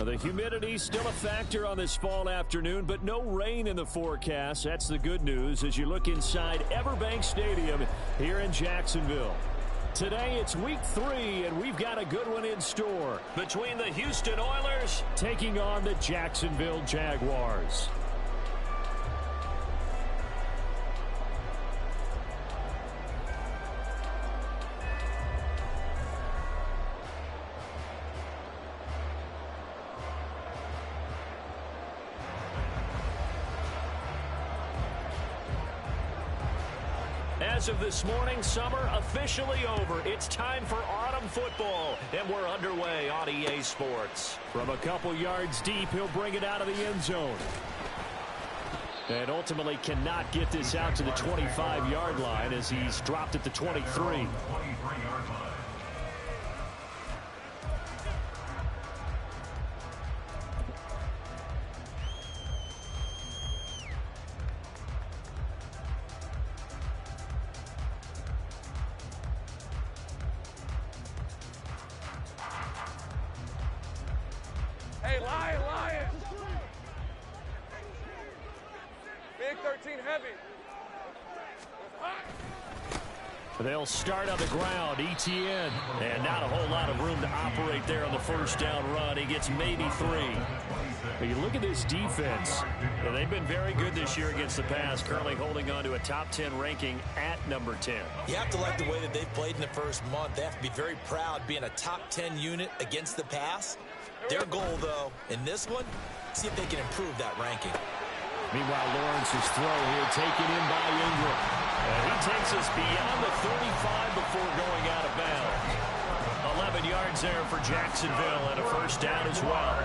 Well, the humidity still a factor on this fall afternoon, but no rain in the forecast. That's the good news as you look inside Everbank Stadium here in Jacksonville. Today it's week 3, and we've got a good one in store between the Houston Oilers taking on the Jacksonville Jaguars. As of this morning, summer officially over. It's time for autumn football, and we're underway on EA Sports. From a couple yards deep, he'll bring it out of the end zone. And ultimately cannot get this out to the 25-yard line as he's dropped at the 23. Hey, Lion! Big 13 heavy. They'll start on the ground, ETN. And not a whole lot of room to operate there on the first down run. He gets maybe 3. But you look at this defense. They've been very good this year against the pass, currently holding on to a top 10 ranking at number 10. You have to like the way that they've played in the first month. They have to be very proud being a top 10 unit against the pass. Their goal, though, in this one, see if they can improve that ranking. Meanwhile, Lawrence's throw here taken in by Ingram. And he takes us beyond the 35 before going out of bounds. 11 yards there for Jacksonville and a first down as well.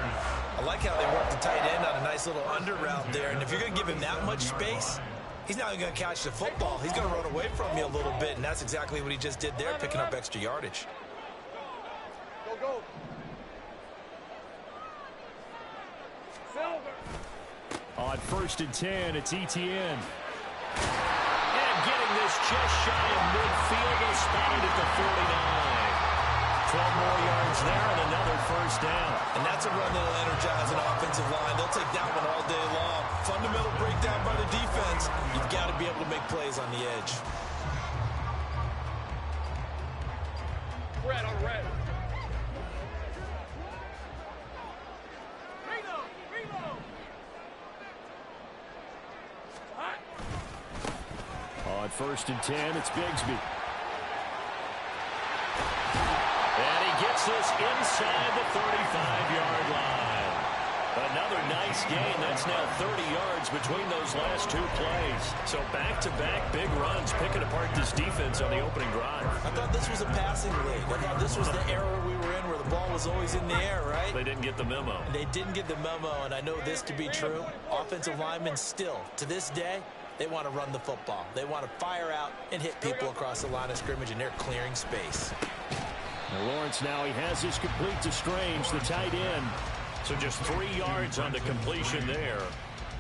I like how they work the tight end on a nice little under route there. And if you're going to give him that much space, he's not even going to catch the football. He's going to run away from you a little bit, and that's exactly what he just did there, picking up extra yardage. Go. On first and 10, it's ETN. And getting this just shy of midfield, they'll spot it at the 49. 12 more yards there and another first down. And that's a run that'll energize an offensive line. They'll take that one all day long. Fundamental breakdown by the defense. You've got to be able to make plays on the edge. Red on red. On first and 10, it's Bigsby. And he gets this inside the 35-yard line. Another nice gain. That's now 30 yards between those last 2 plays. So back-to-back big runs picking apart this defense on the opening drive. I thought this was a passing league. I thought this was the era we were in where the ball was always in the air, right? They didn't get the memo. They didn't get the memo, and I know this to be true. Offensive linemen still, to this day, they want to run the football. They want to fire out and hit people across the line of scrimmage, and they're clearing space. Now Lawrence now, he has this complete to Strange, the tight end. So just 3 yards on the completion there.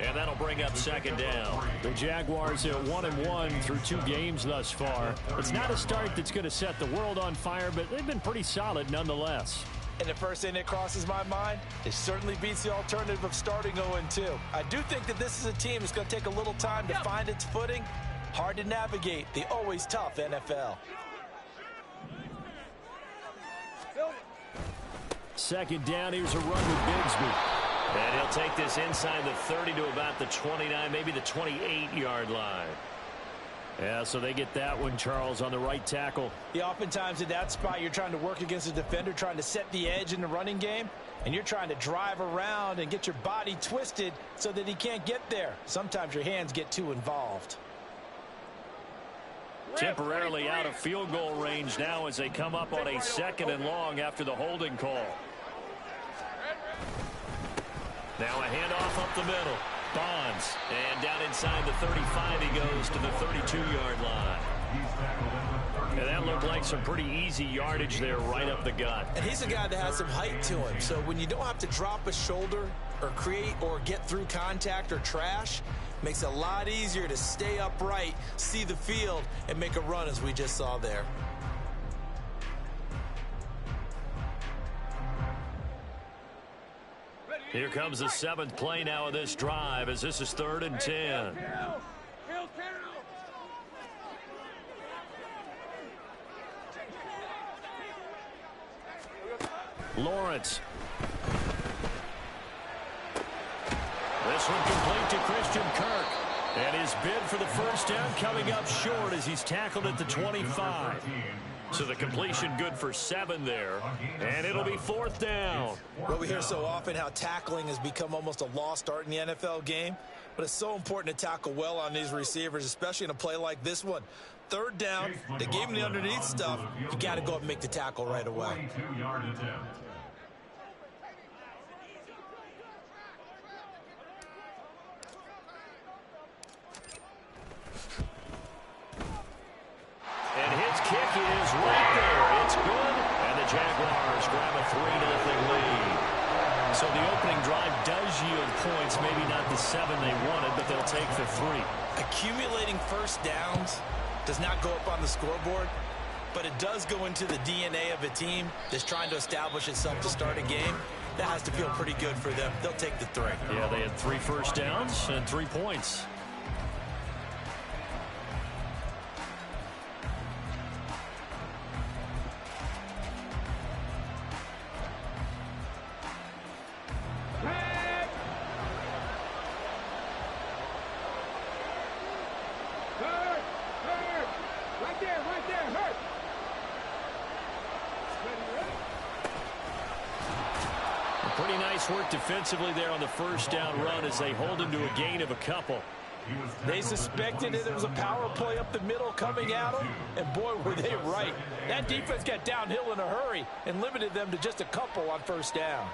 And that'll bring up second down. The Jaguars are 1-1 through 2 games thus far. It's not a start that's going to set the world on fire, but they've been pretty solid nonetheless. And the first thing that crosses my mind, it certainly beats the alternative of starting 0-2. I do think that this is a team that's going to take a little time to find its footing. Hard to navigate the always tough NFL. Second down, here's a run with Bigsby. And he'll take this inside the 30 to about the 29, maybe the 28-yard line. Yeah, so they get that one, Charles, on the right tackle. Yeah, oftentimes at that spot, you're trying to work against a defender, trying to set the edge in the running game, and you're trying to drive around and get your body twisted so that he can't get there. Sometimes your hands get too involved. Temporarily out of field goal range now as they come up on a 2nd and long after the holding call. Now a handoff up the middle. Bonds. And down inside the 35 he goes to the 32-yard line. And that looked like some pretty easy yardage there right up the gut. And he's a guy that has some height to him. So when you don't have to drop a shoulder or create or get through contact or trash, makes it a lot easier to stay upright, see the field, and make a run as we just saw there. Here comes the 7th play now of this drive as this is 3rd and 10. Lawrence. This one complete to Christian Kirk. And his bid for the first down coming up short as he's tackled at the 25. So the completion good for 7 there. And it'll be 4th down. Well, we hear so often how tackling has become almost a lost art in the NFL game. But it's so important to tackle well on these receivers, especially in a play like this one. 3rd down, they gave him the underneath stuff. You got to go up and make the tackle right away. And his kick is right there. It's good. And the Jaguars grab a 3-0 lead. So the opening drive does yield points. Maybe not the 7 they wanted, but they'll take the 3. Accumulating first downs does not go up on the scoreboard, but it does go into the DNA of a team that's trying to establish itself to start a game. That has to feel pretty good for them. They'll take the 3. Yeah, they had 3 first downs and 3 points. Pretty nice work defensively there on the first down run as they hold him to a gain of a couple. They suspected it was a power play up the middle coming at them, and boy, were they right. That defense got downhill in a hurry and limited them to just a couple on first down.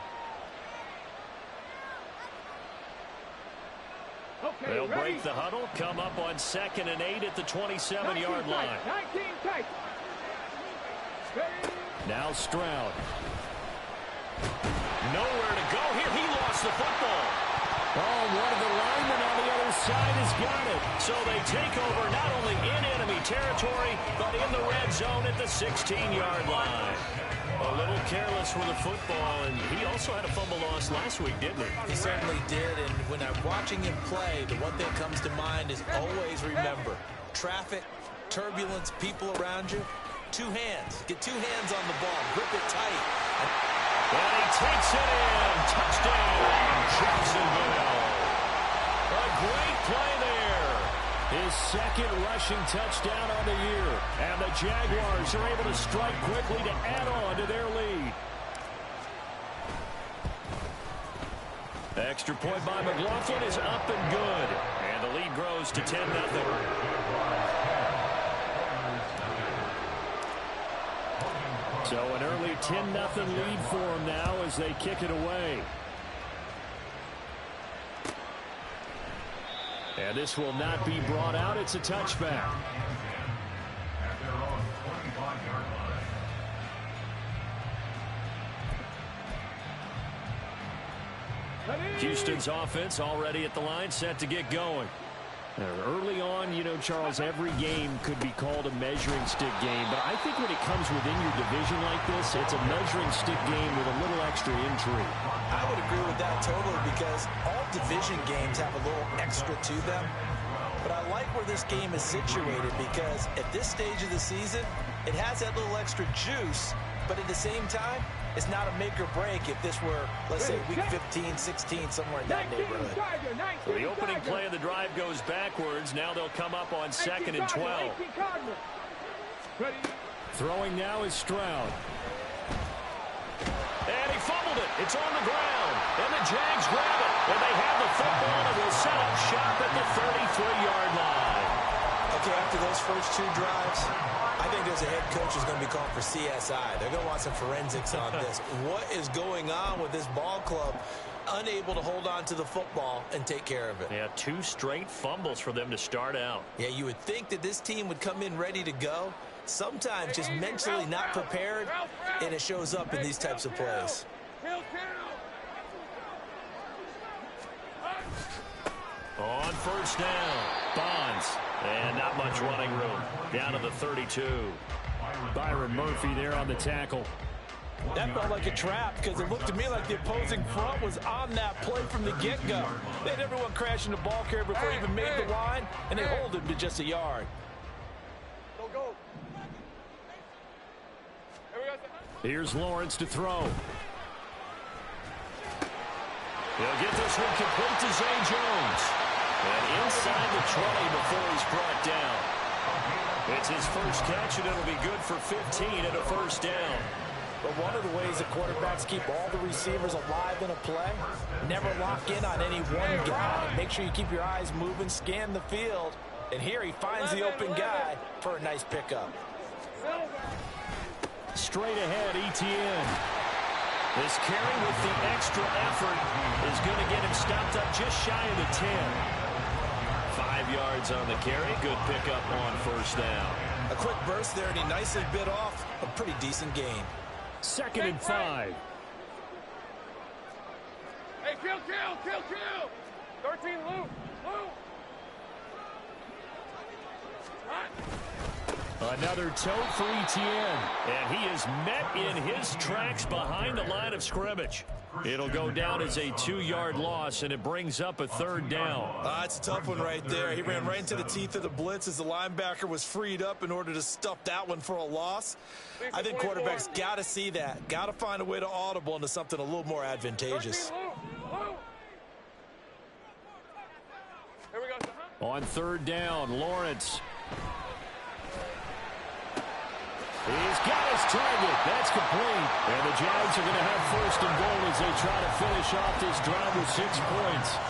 Okay, they'll break the huddle, come up on 2nd and 8 at the 27-yard line. 19 tight. Now Stroud. Nowhere to go here. He lost the football. Oh, one of the linemen on the other side has got it. So they take over not only in enemy territory, but in the red zone at the 16-yard line. A little careless with the football, and he also had a fumble loss last week, didn't he? He certainly did, and when I'm watching him play, the one thing that comes to mind is always remember, traffic, turbulence, people around you, 2 hands. Get 2 hands on the ball. Grip it tight. And he takes it in. Touchdown, Jacksonville. A great play there. His 2nd rushing touchdown on the year. And the Jaguars are able to strike quickly to add on to their lead. Extra point by McLaughlin is up and good. And the lead grows to 10-0. So an early 10-0 lead for them now as they kick it away. And this will not be brought out. It's a touchback. Houston's offense already at the line, set to get going. Early on, you know, Charles, every game could be called a measuring stick game, but I think when it comes within your division like this, it's a measuring stick game with a little extra intrigue. I would agree with that totally because all division games have a little extra to them. But I like where this game is situated because at this stage of the season, it has that little extra juice, but at the same time, it's not a make or break if this were, let's say, week 15, 16, somewhere in that neighborhood. So the opening play of the drive goes backwards. Now they'll come up on 2nd and 12. Throwing now is Stroud. And he fumbled it. It's on the ground. And the Jags grab it. And they have the football and will set up shop at the 33-yard line. Okay, after those first 2 drives, I think there's a head coach who's going to be called for CSI. They're going to want some forensics on this. What is going on with this ball club? Unable to hold on to the football and take care of it. Yeah, 2 straight fumbles for them to start out. Yeah, you would think that this team would come in ready to go. Sometimes just mentally not prepared, and it shows up in these types of plays. On first down, Bonds. And not much running room. Down to the 32. Byron Murphy there on the tackle. That felt like a trap because it looked to me like the opposing front was on that play from the get-go. They had everyone crashing the ball carrier before he even made the line, and they hold him to just a yard. Go, go. Here's Lawrence to throw. He'll get this one complete to Zay Jones. And inside the 20 before he's brought down. It's his first catch, and it'll be good for 15 and a first down. But one of the ways that quarterbacks keep all the receivers alive in a play, never lock in on any one guy. Make sure you keep your eyes moving, scan the field. And here he finds the open guy for a nice pickup. Straight ahead, ETN. This carry with the extra effort is going to get him stopped up just shy of the 10. 5 yards on the carry. Good pickup on first down. A quick burst there, and he nicely bit off a pretty decent gain. 2nd and 5. Hey, kill. 13, Lou. Another tote for ETN. And he is met in his tracks behind the line of scrimmage. It'll go down as a 2-yard loss, and it brings up a 3rd down. It's a tough one right there. He ran right into the teeth of the blitz as the linebacker was freed up in order to stuff that one for a loss. I think quarterbacks got to see that. Got to find a way to audible into something a little more advantageous. 13, Lou. Here we go. On 3rd down, Lawrence. He's got his target. That's complete. And the Jags are going to have 1st and goal as they try to finish off this drive with 6 points.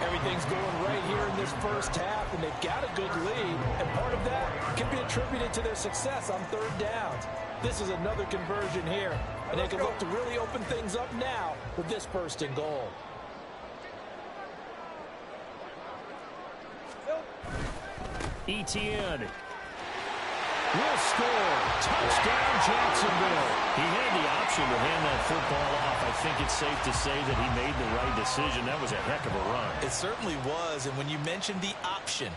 Everything's going right here in this first half, and they've got a good lead. And part of that can be attributed to their success on 3rd downs. This is another conversion here, and they can look to really open things up now with this 1st and goal. ETN will score. Touchdown, Jacksonville. He had the option to hand that football off. I think it's safe to say that he made the right decision. That was a heck of a run. It certainly was, and when you mentioned the option,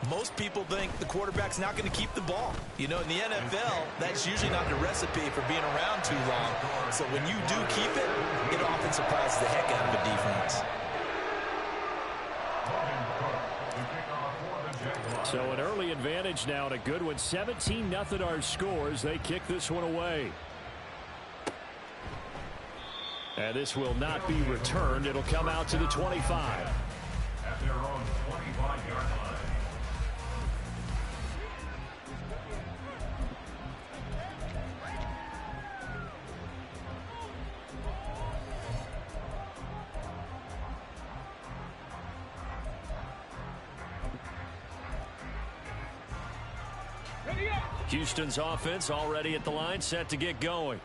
most people think the quarterback's not going to keep the ball. You know, in the NFL, that's usually not the recipe for being around too long. So when you do keep it, it often surprises the heck out of a defense. So an early advantage now and a good one. 17-0 our scores. They kick this one away. And this will not be returned. It'll come out to the 25. At their own 25-yard line. Houston's offense already at the line, set to get going.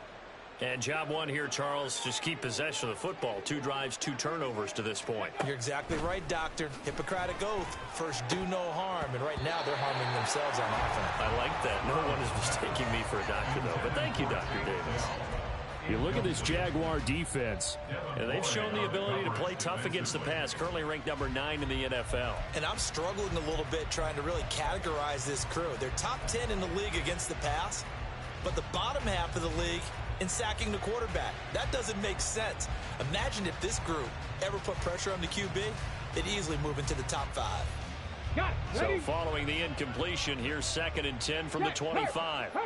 And job one here, Charles, just keep possession of the football. 2 drives, 2 turnovers to this point. You're exactly right, Doctor. Hippocratic oath. First, do no harm. And right now, they're harming themselves on offense. I like that. No one is mistaking me for a doctor, though. But thank you, Dr. Davis. You look at this Jaguar defense, and they've shown the ability to play tough against the pass, currently ranked number 9 in the NFL. And I'm struggling a little bit trying to really categorize this crew. They're top 10 in the league against the pass, but the bottom half of the league in sacking the quarterback. That doesn't make sense. Imagine if this group ever put pressure on the QB, they'd easily move into the top 5. So following the incompletion, here's 2nd and 10 from the 25.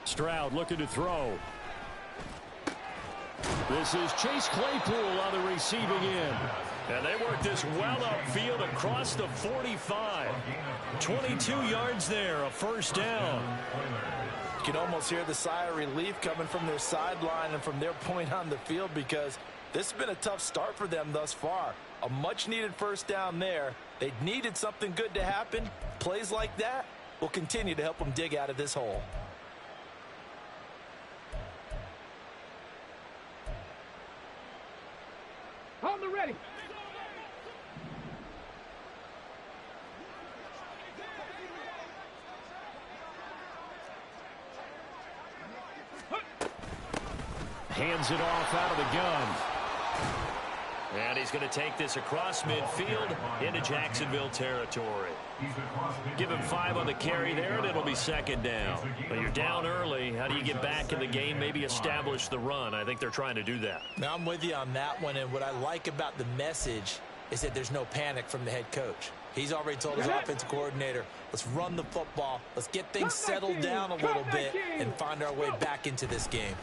Stroud looking to throw. This is Chase Claypool on the receiving end. And they work this well upfield across the 45. 22 yards there, a 1st down. You can almost hear the sigh of relief coming from their sideline and from their point on the field because this has been a tough start for them thus far. A much-needed 1st down there. They needed something good to happen. Plays like that will continue to help them dig out of this hole. On the ready. Hands it off out of the gun. And he's going to take this across midfield into Jacksonville territory. Give him 5 on the carry there, and it'll be second down. But you're down early. How do you get back in the game, maybe establish the run? I think they're trying to do that. Now, I'm with you on that one, and what I like about the message is that there's no panic from the head coach. He's already told his offensive coordinator, let's run the football, let's get things settled down a little bit and find our way back into this game.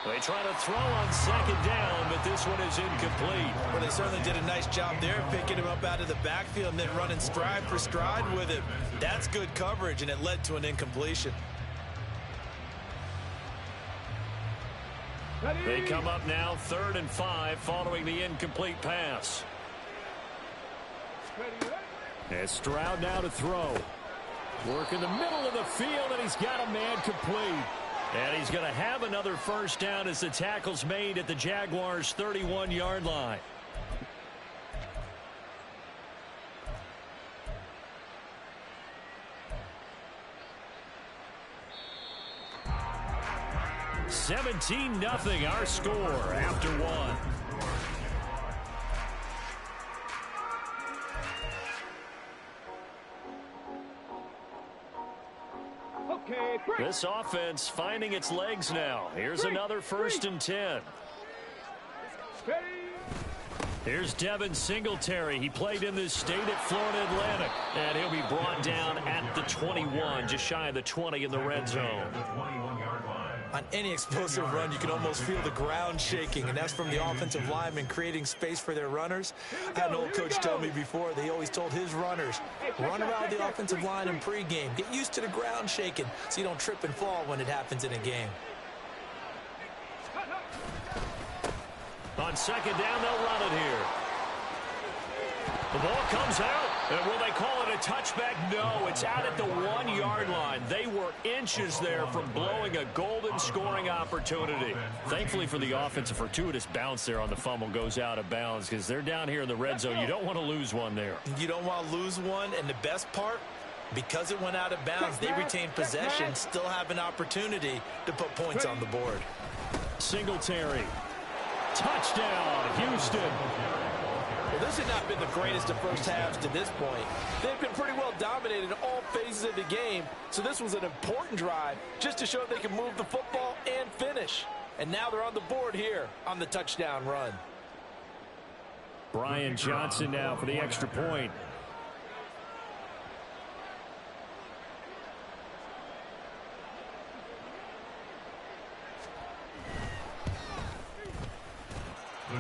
They try to throw on second down, but this one is incomplete. Well, they certainly did a nice job there, picking him up out of the backfield and then running stride for stride with him. That's good coverage, and it led to an incompletion. They come up now 3rd and 5 following the incomplete pass. And Stroud now to throw. Work in the middle of the field, and he's got a man complete. And he's going to have another first down as the tackle's made at the Jaguars' 31-yard line. (17-0) our score after one. This offense finding its legs now. Here's another 1st and 10. Here's Devin Singletary. He played in this state at Florida Atlantic. And he'll be brought down at the 21, just shy of the 20 in the red zone. On any explosive run, you can almost feel the ground shaking, and that's from the offensive linemen creating space for their runners. I had an old coach tell me before, they always told his runners, run around the offensive line in pregame. Get used to the ground shaking so you don't trip and fall when it happens in a game. On second down, they'll run it here. The ball comes out, and will they call it a touchback? No, it's out at the 1-yard line. They were inches there from blowing a golden scoring opportunity. Thankfully for the offense, a fortuitous bounce there on the fumble goes out of bounds because they're down here in the red zone. You don't want to lose one there. You don't want to lose one, and the best part, because it went out of bounds, they retained possession, still have an opportunity to put points on the board. Singletary. Touchdown, Houston. Well, this had not been the greatest of first halves to this point. They've been pretty well dominated in all phases of the game, so this was an important drive just to show they can move the football and finish. And now they're on the board here on the touchdown run. Brian Johnson now for the extra point.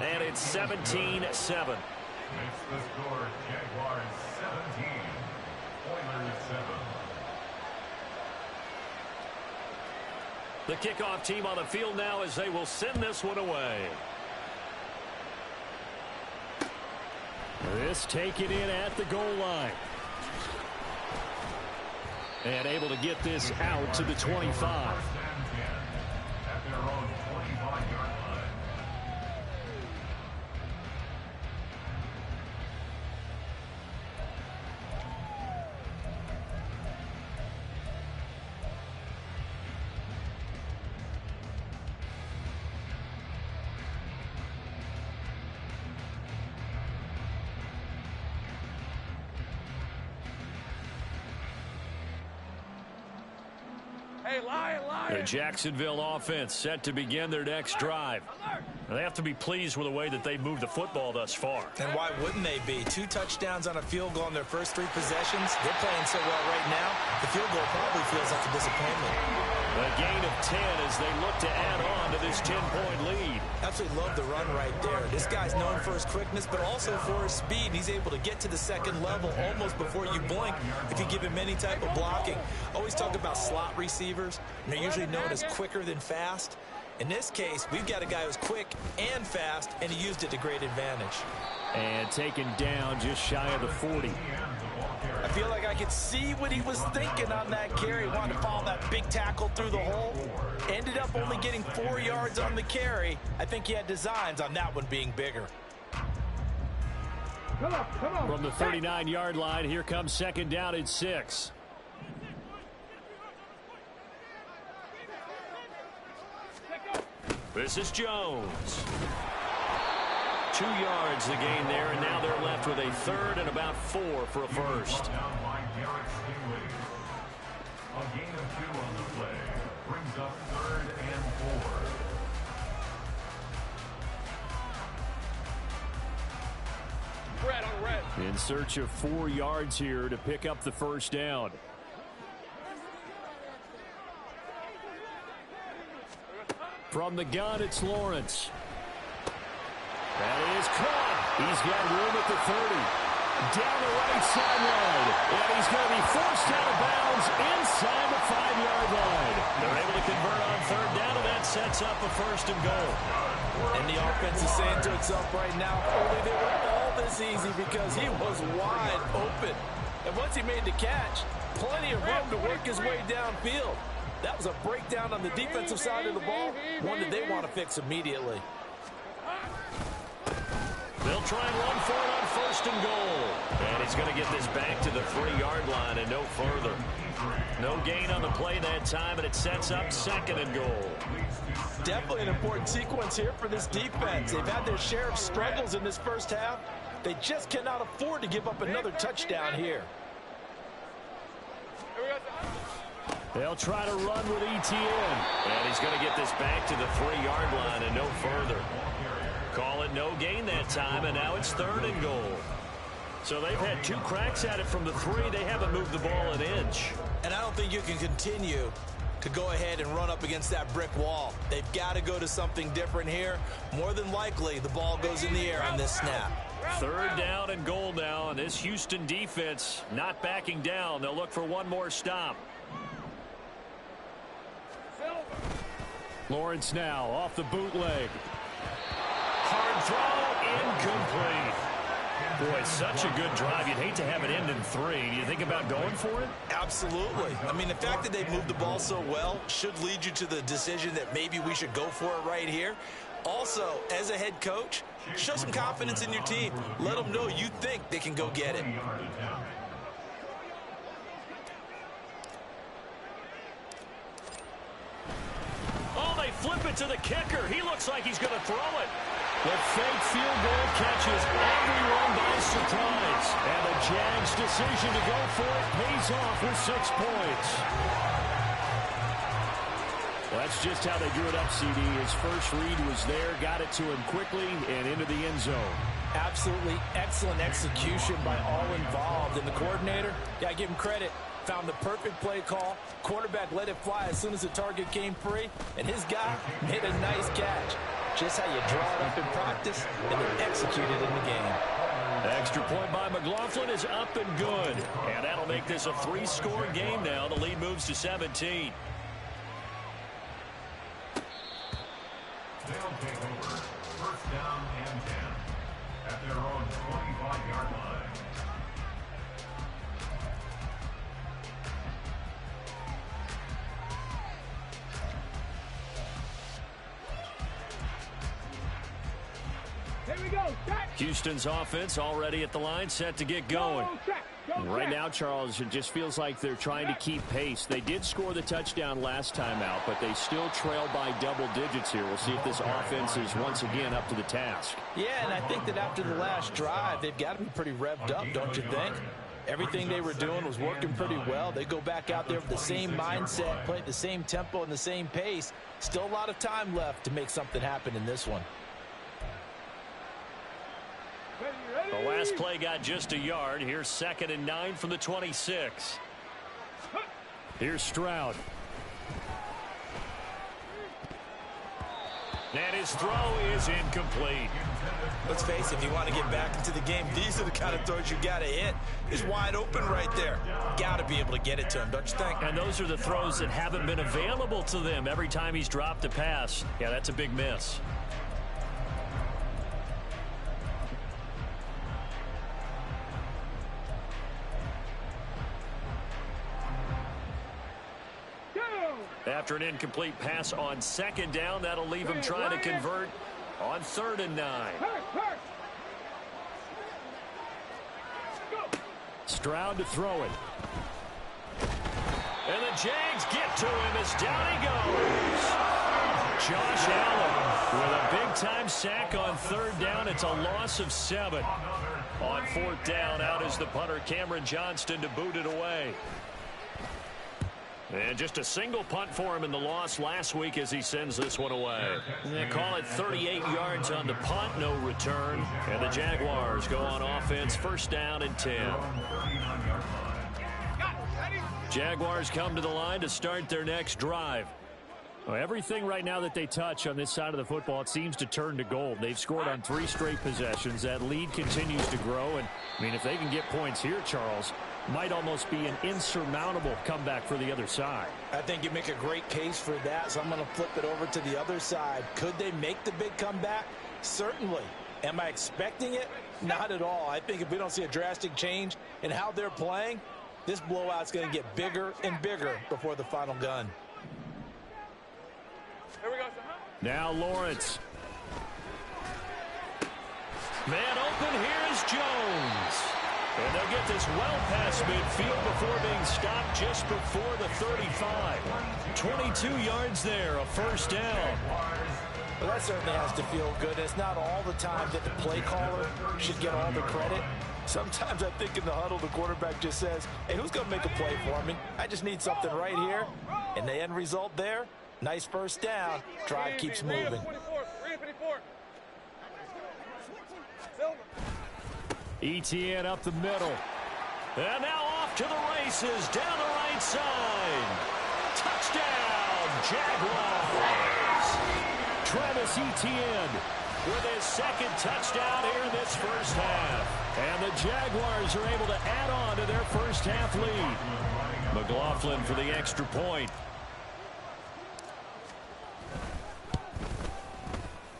And it's 17-7. Makes the score Jaguars 17, Oilers 7. The kickoff team on the field now as they will send this one away. This taken in at the goal line. And able to get this out to the 25. At their own 25-yard line. Hey, Lion. The Jacksonville offense set to begin their next drive. They have to be pleased with the way that they moved the football thus far. And why wouldn't they be? 2 touchdowns on a field goal in their first 3 possessions. They're playing so well right now, the field goal probably feels like a disappointment. A gain of 10 as they look to add on to this 10-point lead. Absolutely love the run right there. This guy's known for his quickness, but also for his speed. He's able to get to the second level almost before you blink if you give him any type of blocking. Always talk about slot receivers, and they're usually known as quicker than fast. In this case, we've got a guy who's quick and fast, and he used it to great advantage. And taken down just shy of the 40. I feel like I could see what he was thinking on that carry. Wanted to follow that big tackle through the hole. Ended up only getting 4 yards on the carry. I think he had designs on that one being bigger. Come on. From the 39-yard line, here comes second down and 6. This is Jones. 2 yards the gain there, and now they're left with a third and about 4 for a first. A gain of 2 on the play brings up 3rd and 4. Red on red. In search of 4 yards here to pick up the first down. From the gun, it's Lawrence. That is caught. He's got room at the 30. Down the right sideline. And he's going to be forced out of bounds inside the 5-yard line. They're able to convert on 3rd down, and that sets up a 1st and goal. And the offense is saying to itself right now, only they were all this easy because he was wide open. And once he made the catch, plenty of room to work his way downfield. That was a breakdown on the defensive side of the ball, one that they want to fix immediately. They'll try and run for it on 1st and goal. And he's going to get this back to the 3-yard line and no further. No gain on the play that time, and it sets up 2nd and goal. Definitely an important sequence here for this defense. They've had their share of struggles in this first half. They just cannot afford to give up another touchdown here. They'll try to run with ETN. And he's going to get this back to the 3-yard line and no further. Call it no gain that time, and now it's 3rd and goal. So they've had 2 cracks at it from the 3. They haven't moved the ball an inch. And I don't think you can continue to go ahead and run up against that brick wall. They've got to go to something different here. More than likely, the ball goes in the air on this snap. 3rd down and goal now, and this Houston defense not backing down. They'll look for one more stop. Lawrence now off the bootleg. Hard throw, incomplete. Boy, such a good drive. You'd hate to have it end in 3. Do you think about going for it? Absolutely. I mean, the fact that they've moved the ball so well should lead you to the decision that maybe we should go for it right here. Also, as a head coach, show some confidence in your team. Let them know you think they can go get it. Oh, they flip it to the kicker. He looks like he's going to throw it. The fake field goal catches everyone by surprise. And the Jags' decision to go for it pays off with 6 points. Well, that's just how they drew it up, CD. His first read was there, got it to him quickly, and into the end zone. Absolutely excellent execution by all involved. And the coordinator, got to give him credit, found the perfect play call. Quarterback let it fly as soon as the target came free, and his guy made a nice catch. Just how you draw it up in practice and then execute it in the game. The extra point by McLaughlin is up and good. And that'll make this a 3-score game now. The lead moves to 17. They'll take over 1st down and 10 at their own 25-yard line. Here we go. Houston's offense already at the line, set to get going. Right now, Charles, it just feels like they're trying to keep pace. They did score the touchdown last time out, but they still trail by double digits here. We'll see if this offense is once again up to the task. Yeah, and I think that after the last drive, they've got to be pretty revved up, don't you think? Everything they were doing was working pretty well. They go back out there with the same mindset, play at the same tempo and the same pace. Still a lot of time left to make something happen in this one. The last play got just a yard. Here's 2nd and 9 from the 26. Here's Stroud. And his throw is incomplete. Let's face it, if you want to get back into the game, these are the kind of throws you got to hit. He's wide open right there. Got to be able to get it to him, don't you think? And those are the throws that haven't been available to them every time he's dropped a pass. Yeah, that's a big miss. After an incomplete pass on 2nd down, that'll leave him trying to convert on 3rd and 9. Stroud to throw it. And the Jags get to him as down he goes. Josh Allen with a big-time sack on third down. It's a loss of 7. On fourth down, out is the punter, Cameron Johnston, to boot it away. And just a single punt for him in the loss last week as he sends this one away. They call it 38 yards on the punt, no return. And the Jaguars go on offense, first down and 10. Jaguars come to the line to start their next drive. Well, everything right now that they touch on this side of the football, it seems to turn to gold. They've scored on 3 straight possessions. That lead continues to grow. And, I mean, if they can get points here, Charles, might almost be an insurmountable comeback for the other side. I think you make a great case for that, so I'm going to flip it over to the other side. Could they make the big comeback? Certainly. Am I expecting it? Not at all. I think if we don't see a drastic change in how they're playing, this blowout's going to get bigger and bigger before the final gun. Here we go. Now Lawrence. Man open, here's Jones. And they'll get this well past midfield before being stopped just before the 35. 22 yards there, a first down. Well, that certainly has to feel good. It's not all the time that the play caller should get all the credit. Sometimes I think in the huddle, the quarterback just says, hey, who's going to make a play for me? I just need something right here. And the end result there, nice first down. Drive keeps moving. ETN up the middle. And now off to the races down the right side. Touchdown, Jaguars. Travis Etienne with his second touchdown here in this first half. And the Jaguars are able to add on to their first half lead. McLaughlin for the extra point.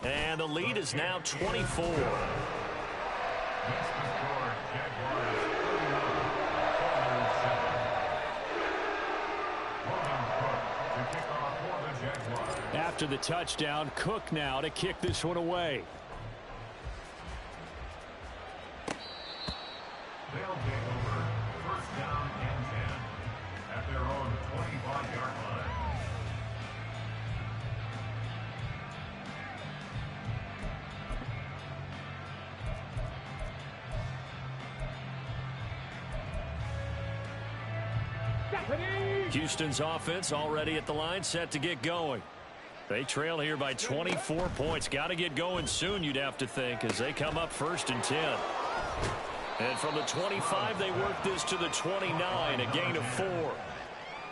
And the lead is now 24. After the touchdown, Cook now to kick this one away. They'll take over first down and 10 at their own 25-yard line. Houston's offense already at the line, set to get going. They trail here by 24 points. Got to get going soon, you'd have to think, as they come up first and 10. And from the 25, they work this to the 29, a gain of 4.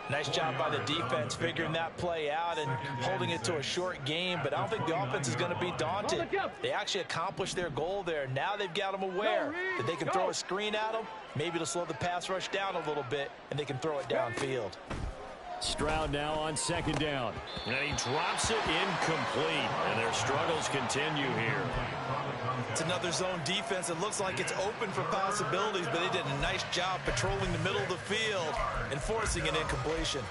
Nice job by the defense figuring that play out and holding it to a short game, but I don't think the offense is going to be daunted. They actually accomplished their goal there. Now they've got them aware that they can throw a screen at them, maybe to slow the pass rush down a little bit, and they can throw it downfield. Stroud now on second down. And he drops it incomplete, and their struggles continue here. It's another zone defense. It looks like it's open for possibilities, but they did a nice job patrolling the middle of the field and forcing an incompletion.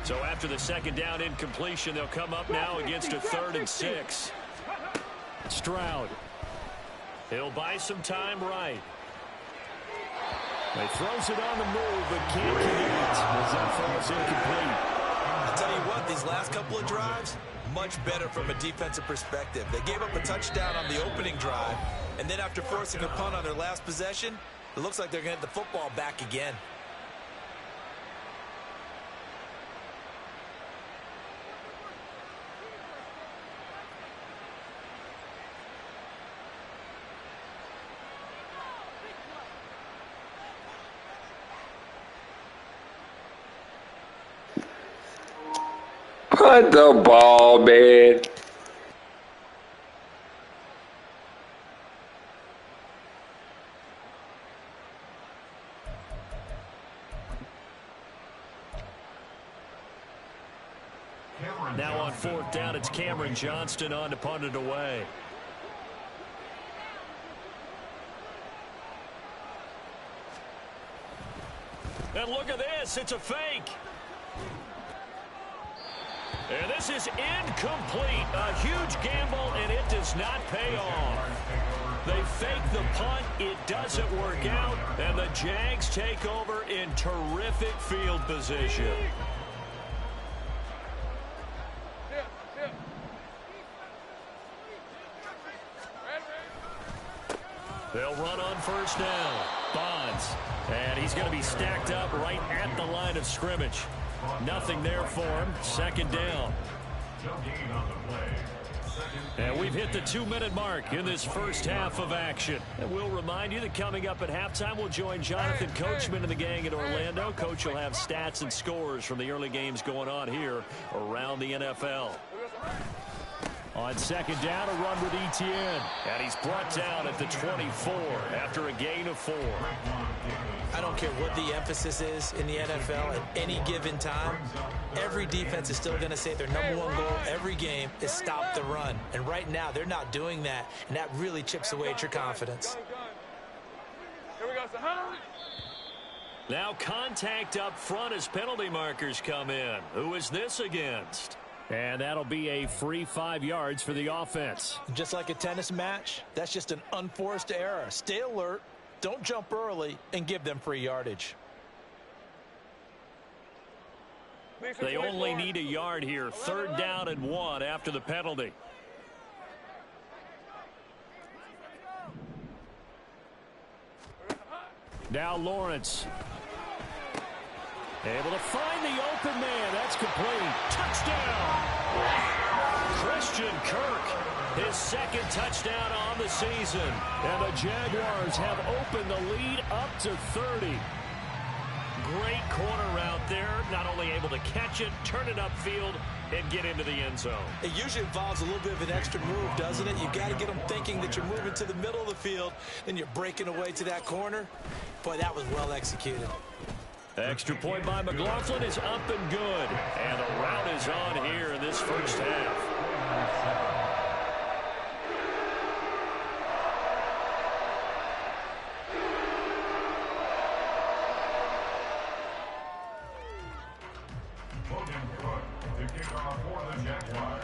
So after the second down incompletion, they'll come up now against a 3rd and 6. Stroud. He'll buy some time right. He throws it on the move, but can't connect as that falls incomplete. I'll tell you what, these last couple of drives, much better from a defensive perspective. They gave up a touchdown on the opening drive, and then after forcing a punt on their last possession, it looks like they're going to get the football back again. Put the ball, man. Now on 4th down, it's Cameron Johnston on to punt it away. And look at this, it's a fake. And this is incomplete. A huge gamble, and it does not pay off. They fake the punt. It doesn't work out, and the Jags take over in terrific field position. They'll run on first down. Bonds. And he's going to be stacked up right at the line of scrimmage. Nothing there for him. Second down. And we've hit the 2-minute mark in this first half of action. And we'll remind you that coming up at halftime, we'll join Jonathan Coachman and the gang in Orlando. Coach will have stats and scores from the early games going on here around the NFL. On second down, a run with Etienne. And he's brought down at the 24 after a gain of 4. I don't care what the emphasis is in the NFL at any given time. Every defense is still going to say their #1 goal every game is stop the run. And right now, they're not doing that. And that really chips away at your confidence. Here we go, son. Now contact up front as penalty markers come in. Who is this against? And that'll be a free 5 yards for the offense. Just like a tennis match, that's just an unforced error. Stay alert, don't jump early, and give them free yardage. They only need a yard here. 3rd down and 1 after the penalty. Now Lawrence. Able to find the open man. That's complete. Touchdown. Christian Kirk. His 2nd touchdown on the season. And the Jaguars have opened the lead up to 30. Great corner route there. Not only able to catch it, turn it upfield, and get into the end zone. It usually involves a little bit of an extra move, doesn't it? You've got to get them thinking that you're moving to the middle of the field, then you're breaking away to that corner. Boy, that was well executed. Extra point by McLaughlin is up and good. And the route is on here in this first half.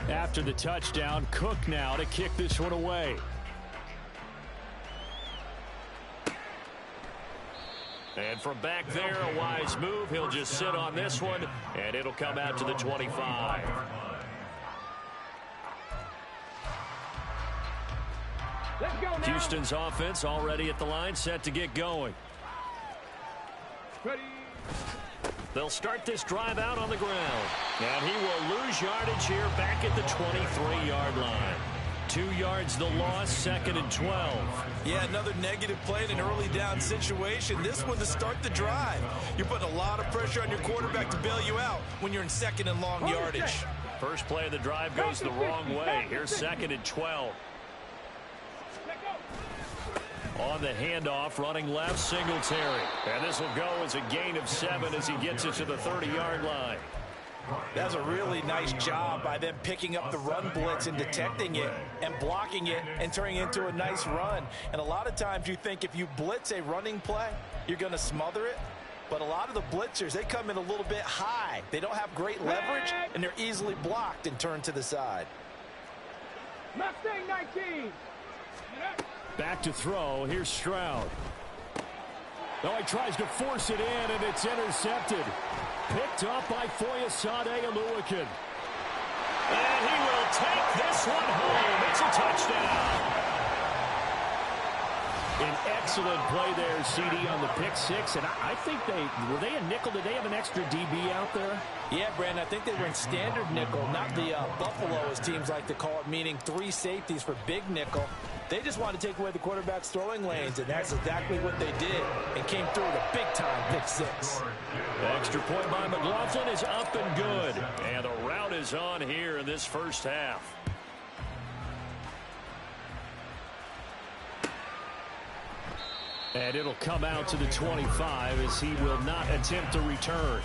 After the touchdown, Cook now to kick this one away. And from back there, a wise move. He'll just sit on this one, and it'll come out to the 25. Houston's offense already at the line, set to get going. Ready. They'll start this drive out on the ground. And he will lose yardage here back at the 23-yard line. 2 yards the loss, 2nd and 12. Yeah, another negative play in an early down situation. This one to start the drive. You're putting a lot of pressure on your quarterback to bail you out when you're in 2nd and long yardage. First play of the drive goes the wrong way. Here's 2nd and 12. On the handoff, running left, Singletary. And this will go as a gain of 7 as he gets it to the 30-yard line. That's a really nice job by them picking up the run blitz and detecting it and blocking it and turning it into a nice run. And a lot of times you think if you blitz a running play, you're going to smother it. But a lot of the blitzers, they come in a little bit high. They don't have great leverage, and they're easily blocked and turned to the side. Mustang 19. Back to throw. Here's Stroud. Oh, he tries to force it in, and it's intercepted. Picked up by Foyesade Oluwakin. And he will take this one home. It's a touchdown. An excellent play there, CD, on the pick 6. And I think were they a nickel? Did they have an extra DB out there? Yeah, Brandon, I think they were in standard nickel, not the Buffalo, as teams like to call it, meaning 3 safeties for big nickel. They just wanted to take away the quarterback's throwing lanes, and that's exactly what they did, and came through with a big-time pick 6. Extra point by McLaughlin is up and good. And the route is on here in this first half. And it'll come out to the 25 as he will not attempt to return.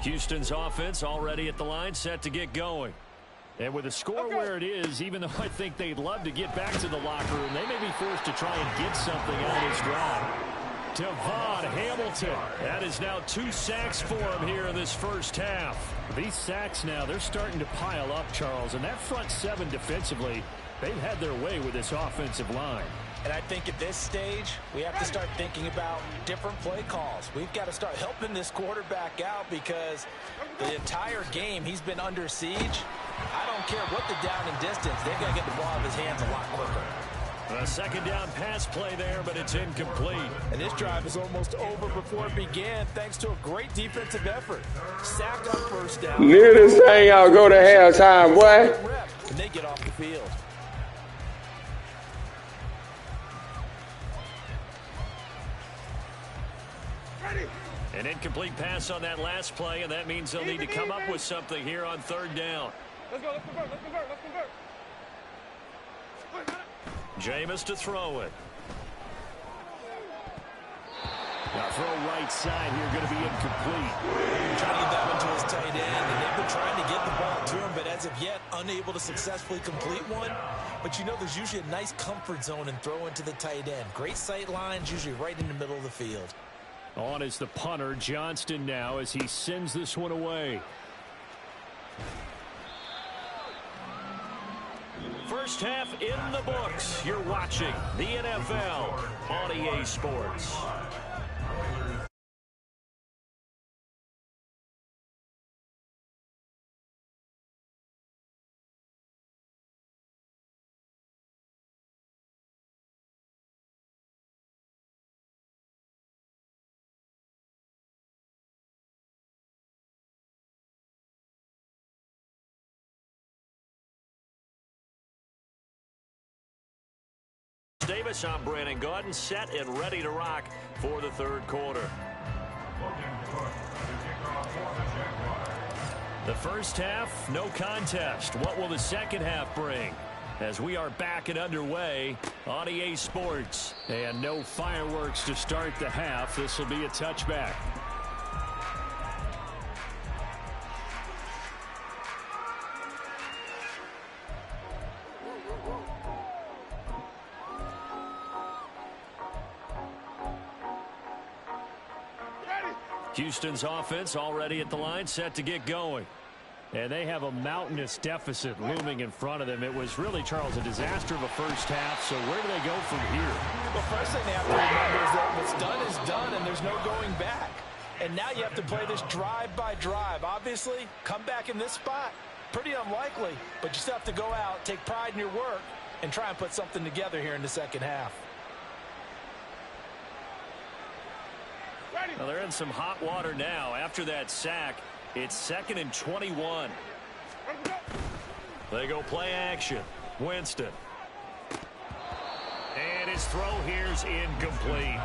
Houston's offense already at the line, set to get going. And with the score where it is, even though I think they'd love to get back to the locker room, they may be forced to try and get something out of this drive. Devon Hamilton. That is now 2 sacks for him here in this first half. These sacks now, they're starting to pile up, Charles. And that front 7 defensively, they've had their way with this offensive line. And I think at this stage, we have to start thinking about different play calls. We've got to start helping this quarterback out because the entire game he's been under siege. I don't care what the down and distance. They've got to get the ball out of his hands a lot quicker. A second down pass play there, but it's incomplete. And this drive is almost over before it began thanks to a great defensive effort. Sack on first down. Near this thing, y'all go to halftime, boy. And they get off the field. An incomplete pass on that last play, and that means they'll need to come up with something here on third down. Let's go, let's convert, let's convert, let's convert. Jameis to throw it. Now throw right side here, going to be incomplete. Trying to get that one to his tight end, and they've been trying to get the ball to him, but as of yet, unable to successfully complete one. But you know, there's usually a nice comfort zone in throwing to the tight end. Great sight lines, usually right in the middle of the field. On is the punter, Johnston, now as he sends this one away. First half in the books. You're watching the NFL on EA Sports. Davis on Brandon Gaudin, set and ready to rock for the third quarter. The first half, no contest. What will the second half bring? As we are back and underway on EA Sports. And no fireworks to start the half. This will be a touchback. Houston's offense already at the line, set to get going. And they have a mountainous deficit looming in front of them. It was really, Charles, a disaster of a first half. So where do they go from here? Well, first thing they have to remember is that what's done is done, and there's no going back. And now you have to play this drive by drive. Obviously, come back in this spot. Pretty unlikely, but you still have to go out, take pride in your work, and try and put something together here in the second half. Well, they're in some hot water now. After that sack, it's 2nd and 21. They go play action. Winston. And his throw here's incomplete.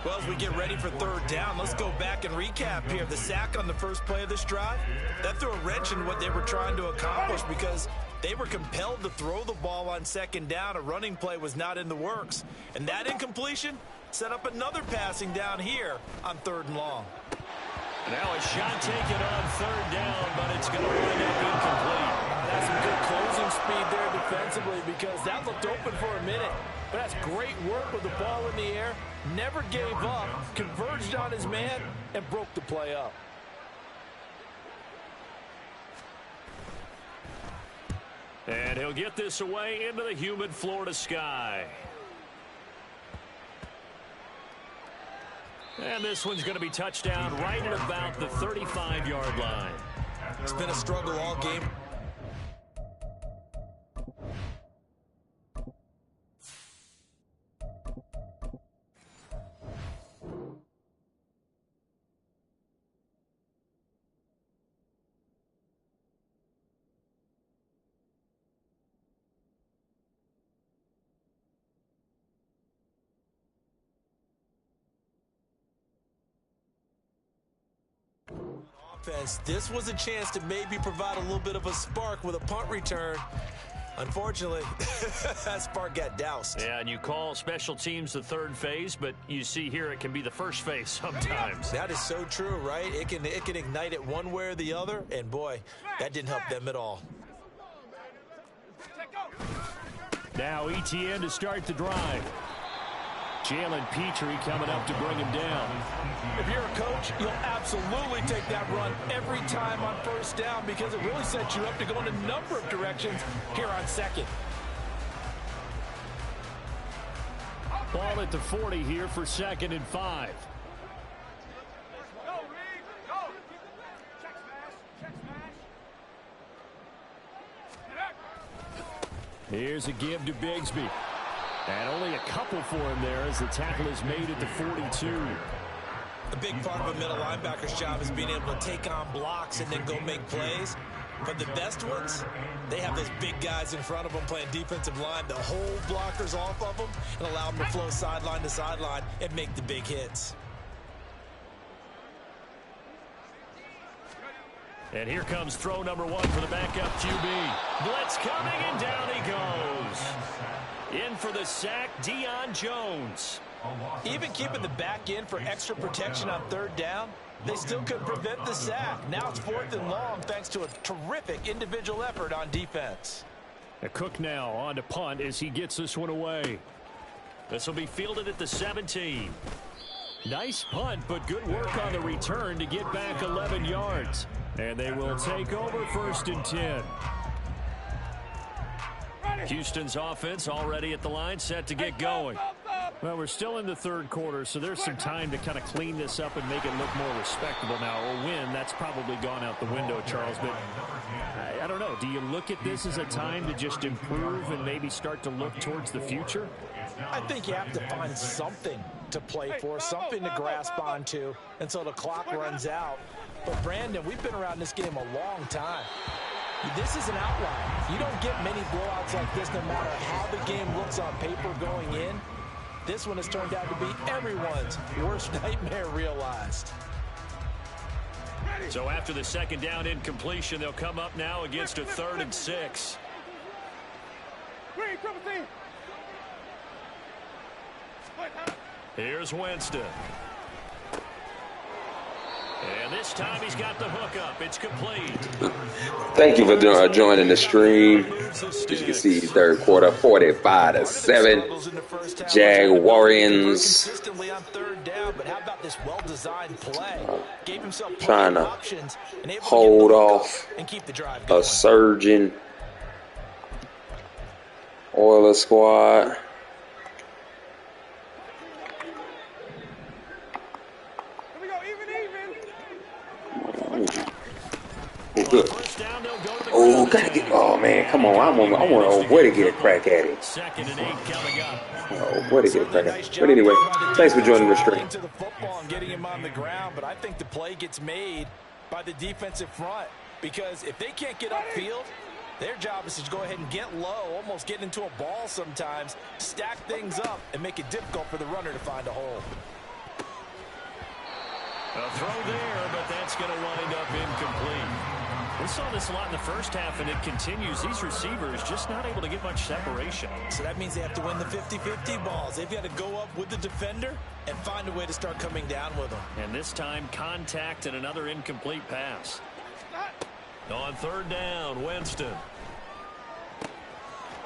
Well, as we get ready for third down, let's go back and recap here. The sack on the first play of this drive, that threw a wrench in what they were trying to accomplish because they were compelled to throw the ball on second down. A running play was not in the works. And that incompletion set up another passing down here on 3rd and long. Now a shot taken on 3rd down, but it's going to wind up incomplete. That's some good closing speed there defensively because that looked open for a minute. But that's great work with the ball in the air. Never gave up, converged on his man, and broke the play up. And he'll get this away into the humid Florida sky. And this one's going to be touchdown right at about the 35-yard line. It's been a struggle all game. This was a chance to maybe provide a little bit of a spark with a punt return. Unfortunately, that spark got doused. Yeah, and you call special teams the third phase, but you see here it can be the first phase sometimes. That is so true, right? It can ignite it one way or the other, and boy, that didn't help them at all. Now ETN to start the drive. Jalen Petrie coming up to bring him down. If you're a coach, you'll absolutely take that run every time on first down because it really sets you up to go in a number of directions here on second. Ball at the 40 here for 2nd and 5. Go, Reed, go. Check smash. Here's a give to Bigsby. And only a couple for him there as the tackle is made at the 42. A big part of a middle linebacker's job is being able to take on blocks and then go make plays. But the best ones, they have those big guys in front of them playing defensive line to hold blockers off of them and allow them to flow sideline to sideline and make the big hits. And here comes throw number 1 for the backup QB. Blitz coming, and down he goes. In for the sack, Deion Jones. Even keeping the back end for extra protection on third down, they still could prevent the sack. Now it's 4th and long thanks to a terrific individual effort on defense. A Cook now on to punt as he gets this one away. This will be fielded at the 17. Nice punt, but good work on the return to get back 11 yards. And they will take over 1st and 10. Houston's offense already at the line, set to get going. Well, we're still in the 3rd quarter, so there's some time to kind of clean this up and make it look more respectable now. A win, that's probably gone out the window, Charles. But I don't know. Do you look at this as a time to just improve and maybe start to look towards the future? I think you have to find something to play for, something to grasp onto until the clock runs out. But, Brandon, we've been around this game a long time. This is an outlier. You don't get many blowouts like this no matter how the game looks on paper going in. This one has turned out to be everyone's worst nightmare realized. So after the 2nd down incompletion, they'll come up now against a 3rd and 6. Here's Winston. And this time he's got the hook up. It's complete. Thank you for joining the stream. As you can see, 3rd quarter, 45-7. Jaguarians trying to hold off a surging Oilers squad. Good. Oh, gotta get. Oh man, come on! I want where to get a crack at it. 2nd and 8 coming up. Oh, where to get a crack at it. But anyway, thanks for joining the stream. To the football and getting him on the ground, but I think the play gets made by the defensive front because if they can't get upfield, their job is to go ahead and get low, almost get into a ball sometimes, stack things up, and make it difficult for the runner to find a hole. A throw there, but that's going to wind up incomplete. We saw this a lot in the first half, and it continues. These receivers just not able to get much separation. So that means they have to win the 50-50 balls. They've got to go up with the defender and find a way to start coming down with them. And this time, contact and another incomplete pass. On 3rd down, Winston.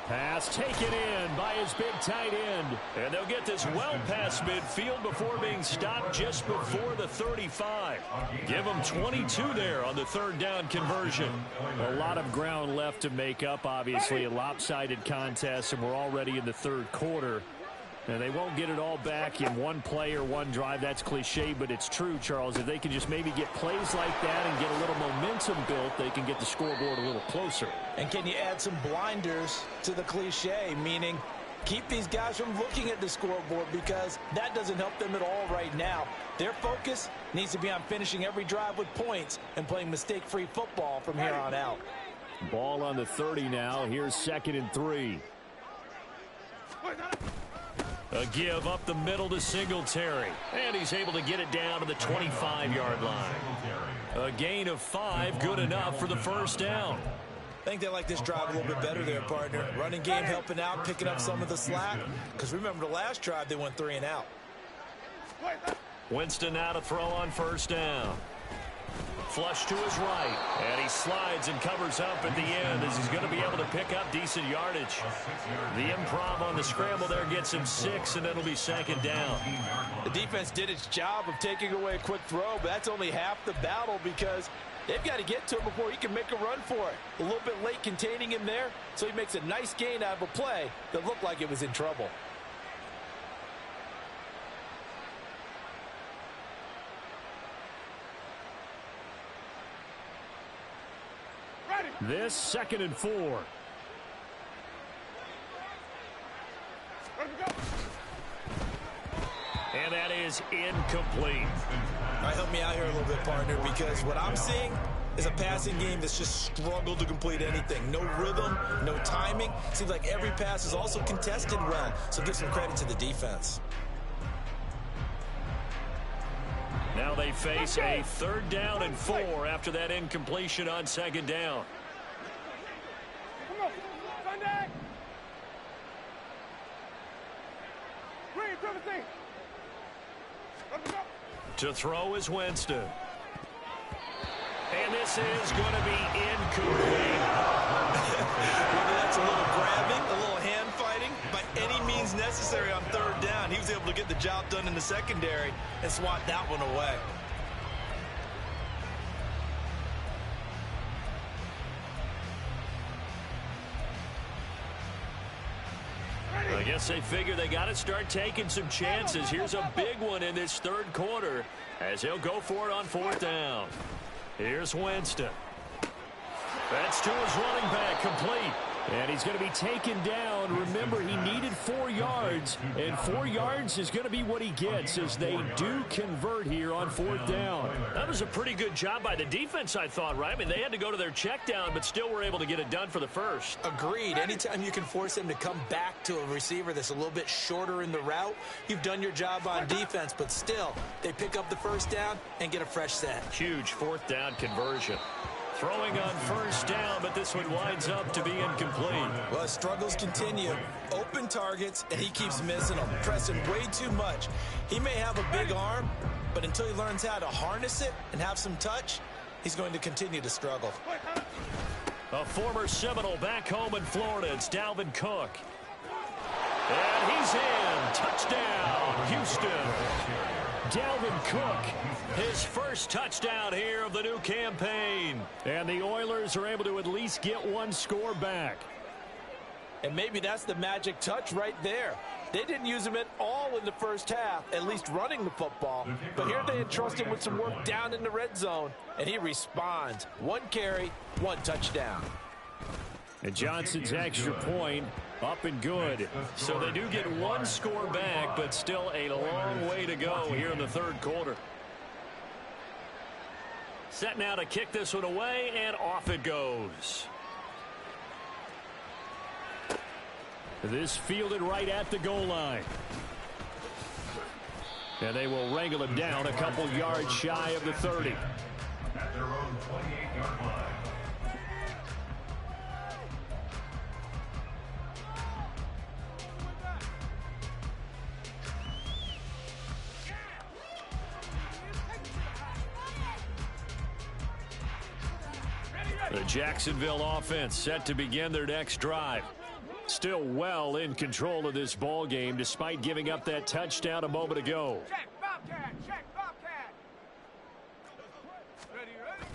Pass taken in by his big tight end. And they'll get this well past midfield before being stopped just before the 35. Give them 22 there on the 3rd down conversion. A lot of ground left to make up, obviously. A lopsided contest, and we're already in the 3rd quarter. And they won't get it all back in one play or one drive. That's cliche, but it's true, Charles. If they can just maybe get plays like that and get a little momentum built, they can get the scoreboard a little closer. And can you add some blinders to the cliche, meaning keep these guys from looking at the scoreboard because that doesn't help them at all right now. Their focus needs to be on finishing every drive with points and playing mistake-free football from here on out. Ball on the 30 now. Here's 2nd and 3. A give up the middle to Singletary. And he's able to get it down to the 25-yard line. A gain of 5, good enough for the 1st down. I think they like this drive a little bit better there, partner. Running game helping out, picking up some of the slack. Because remember the last drive, they went 3 and out. Winston now to throw on first down. Flush to his right, and he slides and covers up at the end as he's going to be able to pick up decent yardage. The improv on the scramble there gets him 6, and it'll be 2nd down. The defense did its job of taking away a quick throw, but that's only half the battle because they've got to get to him before he can make a run for it. A little bit late containing him there, so he makes a nice gain out of a play that looked like it was in trouble. This 2nd and 4. And that is incomplete. All right, help me out here a little bit, partner, because what I'm seeing is a passing game that's just struggled to complete anything. No rhythm, no timing. Seems like every pass is also contested well, so give some credit to the defense. Now they face a 3rd down and 4 after that incompletion on 2nd down. Come on, Sunday. Green, to the thing. To throw is Winston. And this is going to be incomplete. Whether that's a little grabbing, a little hand fighting, by any means necessary on 3rd down, he was able to get the job done in the secondary and swat that one away. I guess they figure they got to start taking some chances. Here's a big one in this 3rd quarter as he'll go for it on 4th down. Here's Winston. That's to his running back, complete. And he's going to be taken down. Remember, he needed 4 yards, and 4 yards is going to be what he gets as they do convert here on 4th down. That was a pretty good job by the defense, I thought, right? I mean, they had to go to their check down, but still were able to get it done for the first. Agreed. Anytime you can force him to come back to a receiver that's a little bit shorter in the route, you've done your job on defense, but still, they pick up the 1st down and get a fresh set. Huge 4th down conversion. Throwing on 1st down, but this one winds up to be incomplete. Well, struggles continue. Open targets, and he keeps missing them, pressing way too much. He may have a big arm, but until he learns how to harness it and have some touch, he's going to continue to struggle. A former Seminole back home in Florida. It's Dalvin Cook. And he's in. Touchdown, Houston. Dalvin Cook, his first touchdown here of the new campaign. And the Oilers are able to at least get 1 score back. And maybe that's the magic touch right there. They didn't use him at all in the first half, at least running the football. But here they entrust him with some work down in the red zone, and he responds. 1 carry, 1 touchdown. And Johnson's extra point up and good. So they do get 1 score back, but still a long way to go here in the 3rd quarter. Set now to kick this one away, and off it goes. This fielded right at the goal line. And they will wrangle him down a couple yards shy of the 30. At their own 28-yard line. The Jacksonville offense set to begin their next drive. Still well in control of this ball game despite giving up that touchdown a moment ago. Check, Bobcat. Check, Bobcat. Ready, ready.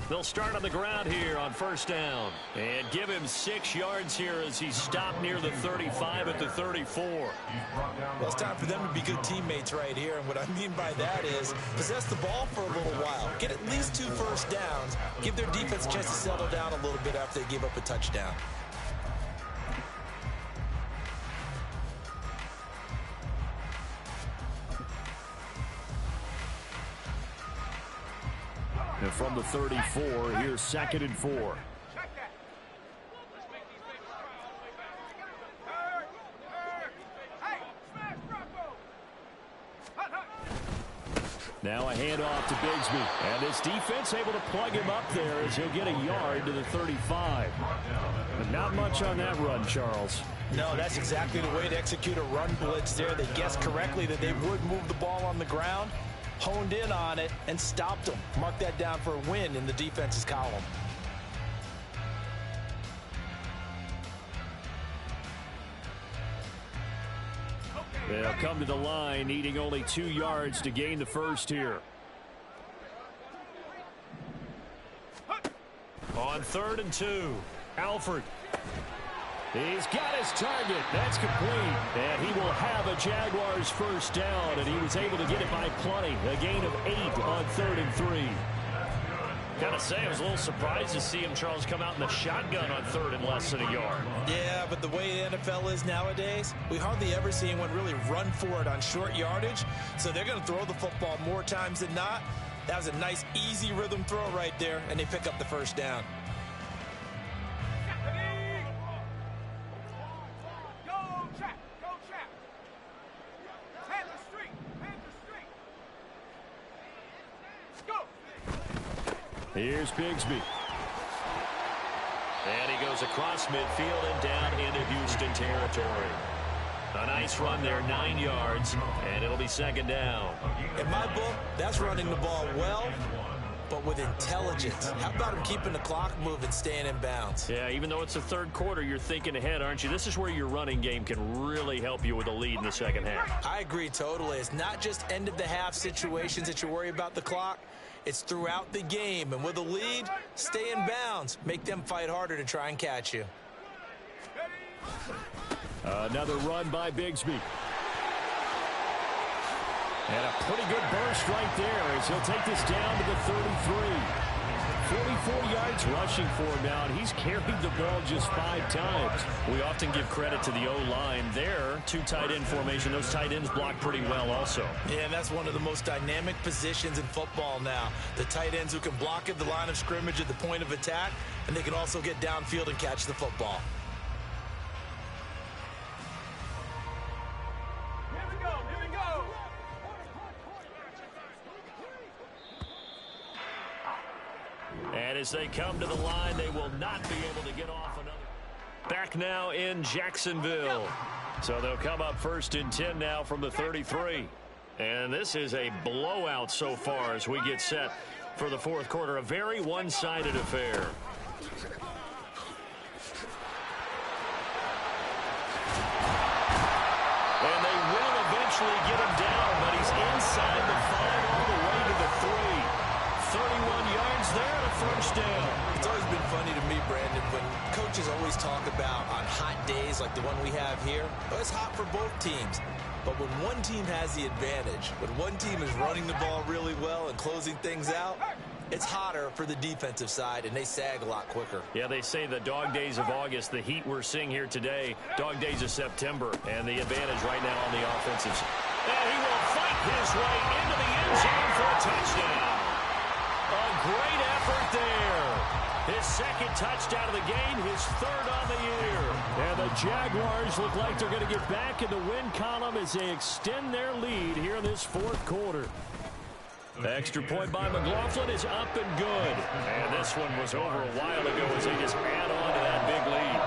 They'll start on the ground here on 1st down and give him 6 yards here as he's stopped near the 35 at the 34. Well, it's time for them to be good teammates right here, and what I mean by that is possess the ball for a little while, get at least 2 first downs, give their defense a chance to settle down a little bit after they give up a touchdown. And from the 34, here's 2nd and 4. Check that. Let's make these things try all the way back. Hey, smash Rocco. Hut, hut. Now a handoff to Bigsby. And this defense able to plug him up there as he'll get a yard to the 35. But not much on that run, Charles. No, that's exactly the way to execute a run blitz there. They guessed correctly that they would move the ball on the ground, honed in on it, and stopped them. Mark that down for a win in the defense's column. They'll come to the line, needing only 2 yards to gain the first here. On 3rd and 2, Alford. He's got his target. That's complete. And he will have a Jaguars first down, and he was able to get it by plenty. A gain of 8 on 3rd and 3. Gotta say, I was a little surprised to see him, Charles, come out in the shotgun on 3rd and less than a yard. Yeah, but the way the NFL is nowadays, we hardly ever see anyone really run for it on short yardage. So they're going to throw the football more times than not. That was a nice, easy rhythm throw right there, and they pick up the first down. Here's Bigsby. And he goes across midfield and down into Houston territory. A nice run there, 9 yards, and it'll be 2nd down. In my book, that's running the ball well, but with intelligence. How about him keeping the clock moving, staying in bounds? Yeah, even though it's the 3rd quarter, you're thinking ahead, aren't you? This is where your running game can really help you with a lead in the 2nd half. I agree totally. It's not just end-of-the-half situations that you worry about the clock. It's throughout the game, and with a lead, stay in bounds. Make them fight harder to try and catch you. Another run by Bigsby. And a pretty good burst right there as he'll take this down to the 33. 44 yards rushing for him now, and he's carried the ball just 5 times. We often give credit to the O-line there. 2 tight end formation. Those tight ends block pretty well also. Yeah, and that's one of the most dynamic positions in football now. The tight ends who can block at the line of scrimmage at the point of attack, and they can also get downfield and catch the football. And as they come to the line, they will not be able to get off another. Back now in Jacksonville. So they'll come up 1st and 10 now from the 33. And this is a blowout so far as we get set for the 4th quarter. A very one-sided affair. And they will eventually get him down, but he's inside the 5 all the way to the 3. 31 yards there and a first down. It's always been funny to me, Brandon, when coaches always talk about on hot days like the one we have here, oh, it's hot for both teams. But when one team has the advantage, when one team is running the ball really well and closing things out, it's hotter for the defensive side, and they sag a lot quicker. Yeah, they say the dog days of August, the heat we're seeing here today, dog days of September, and the advantage right now on the offensive side. And he will fight his way into the end zone for a touchdown. A great effort there. His 2nd touchdown of the game, his 3rd on the year. And the Jaguars look like they're going to get back in the win column as they extend their lead here in this 4th quarter. The extra point by McLaughlin is up and good. And this one was over a while ago as they just add on to that big lead.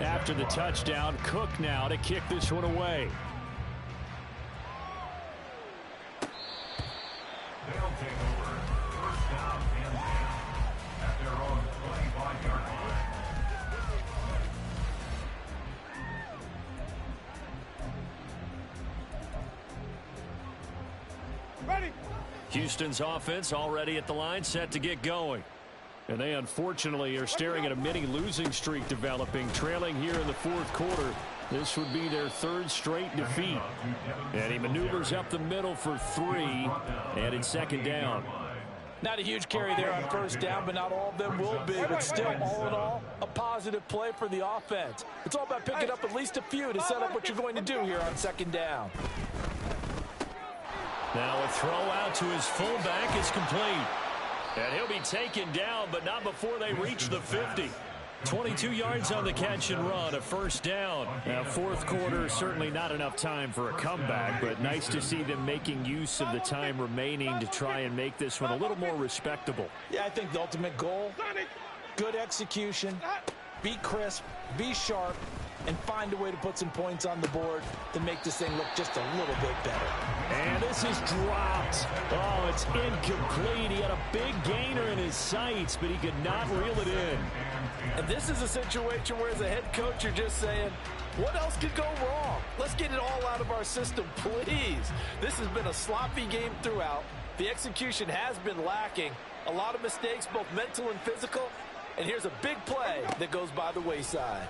After the touchdown, Cook now to kick this one away. They'll take over 1st down and 10 at their own 25-yard line. Ready. Houston's offense already at the line, set to get going. And they unfortunately are staring at a mini losing streak developing, trailing here in the 4th quarter. This would be their 3rd straight defeat. And he maneuvers up the middle for 3, and it's 2nd down. Not a huge carry there on 1st down, but not all of them will be. But still, all in all, a positive play for the offense. It's all about picking up at least a few to set up what you're going to do here on 2nd down. Now a throw out to his fullback is complete. And he'll be taken down, but not before they reach the 50. 22 yards on the catch and run, a first down. Now, fourth quarter, certainly not enough time for a comeback, but nice to see them making use of the time remaining to try and make this one a little more respectable. Yeah, I think the ultimate goal, good execution, be crisp, be sharp, and find a way to put some points on the board to make this thing look just a little bit better. And this is dropped. Oh, it's incomplete. He had a big gainer in his sights, but he could not reel it in. And this is a situation where as a head coach, you're just saying, what else could go wrong? Let's get it all out of our system, please. This has been a sloppy game throughout. The execution has been lacking. A lot of mistakes, both mental and physical. And here's a big play that goes by the wayside.